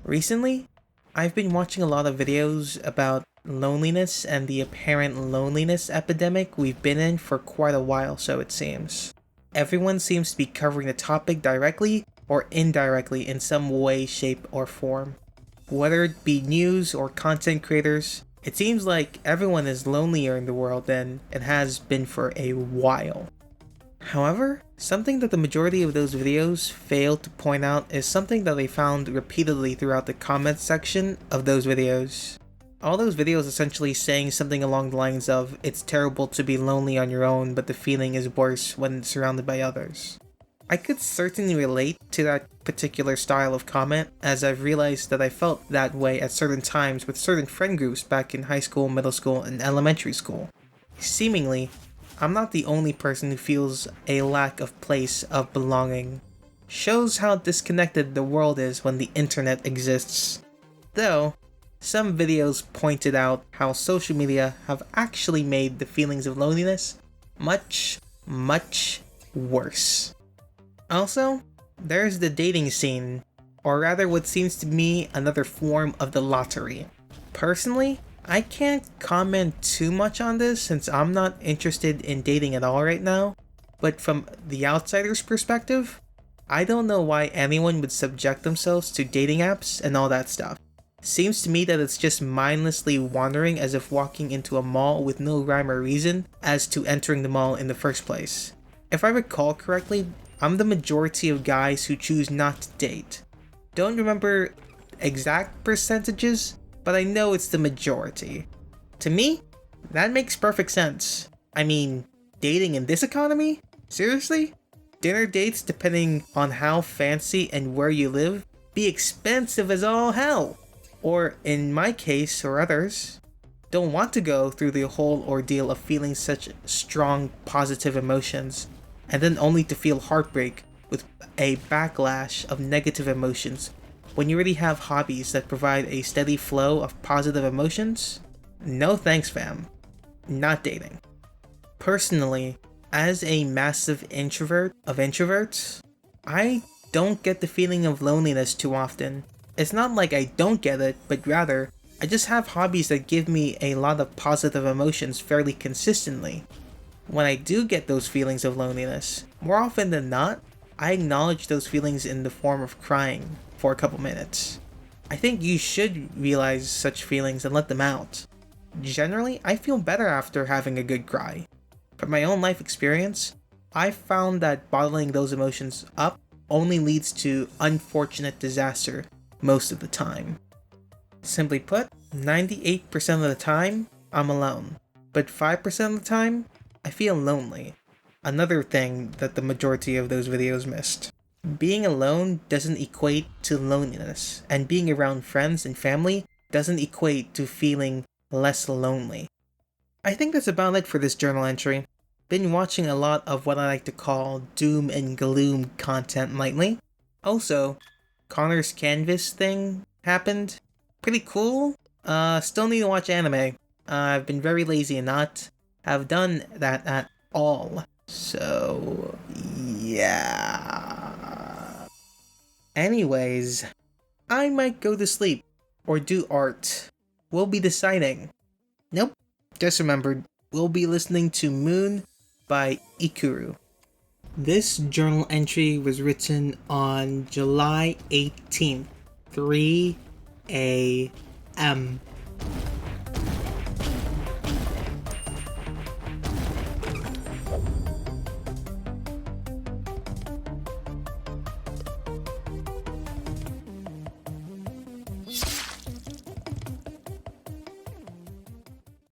Recently, I've been watching a lot of videos about loneliness and the apparent loneliness epidemic we've been in for quite a while, so it seems. Everyone seems to be covering the topic directly or indirectly in some way, shape, or form. Whether it be news or content creators, it seems like everyone is lonelier in the world than it has been for a while. However, something that the majority of those videos fail to point out is something that they found repeatedly throughout the comments section of those videos. All those videos essentially saying something along the lines of, it's terrible to be lonely on your own, but the feeling is worse when surrounded by others. I could certainly relate to that particular style of comment, as I've realized that I felt that way at certain times with certain friend groups back in high school, middle school, and elementary school. Seemingly, I'm not the only person who feels a lack of place of belonging. Shows how disconnected the world is when the internet exists. Though, some videos pointed out how social media have actually made the feelings of loneliness much, much worse. Also, there's the dating scene, or rather what seems to me another form of the lottery. Personally, I can't comment too much on this since I'm not interested in dating at all right now, but from the outsider's perspective, I don't know why anyone would subject themselves to dating apps and all that stuff. Seems to me that it's just mindlessly wandering as if walking into a mall with no rhyme or reason as to entering the mall in the first place. If I recall correctly, I'm the majority of guys who choose not to date. Don't remember exact percentages, but I know it's the majority. To me, that makes perfect sense. I mean, dating in this economy? Seriously? Dinner dates, depending on how fancy and where you live, be expensive as all hell. Or, in my case or others, don't want to go through the whole ordeal of feeling such strong positive emotions, and then only to feel heartbreak with a backlash of negative emotions when you already have hobbies that provide a steady flow of positive emotions? No thanks, fam. Not dating. Personally, as a massive introvert of introverts, I don't get the feeling of loneliness too often. It's not like I don't get it, but rather, I just have hobbies that give me a lot of positive emotions fairly consistently. When I do get those feelings of loneliness, more often than not, I acknowledge those feelings in the form of crying for a couple minutes. I think you should realize such feelings and let them out. Generally, I feel better after having a good cry. From my own life experience, I've found that bottling those emotions up only leads to unfortunate disaster most of the time. Simply put, 98% of the time, I'm alone. But 5% of the time, I feel lonely. Another thing that the majority of those videos missed. Being alone doesn't equate to loneliness, and being around friends and family doesn't equate to feeling less lonely. I think that's about it for this journal entry. Been watching a lot of what I like to call doom and gloom content lately. Also, Connor's Canvas thing happened. Pretty cool. Still need to watch anime. I've been very lazy and not have done that at all. So, yeah. Anyways, I might go to sleep or do art. We'll be deciding. Nope, just remembered. We'll be listening to Moon by Ikuru. This journal entry was written on July 18th, 3 a.m.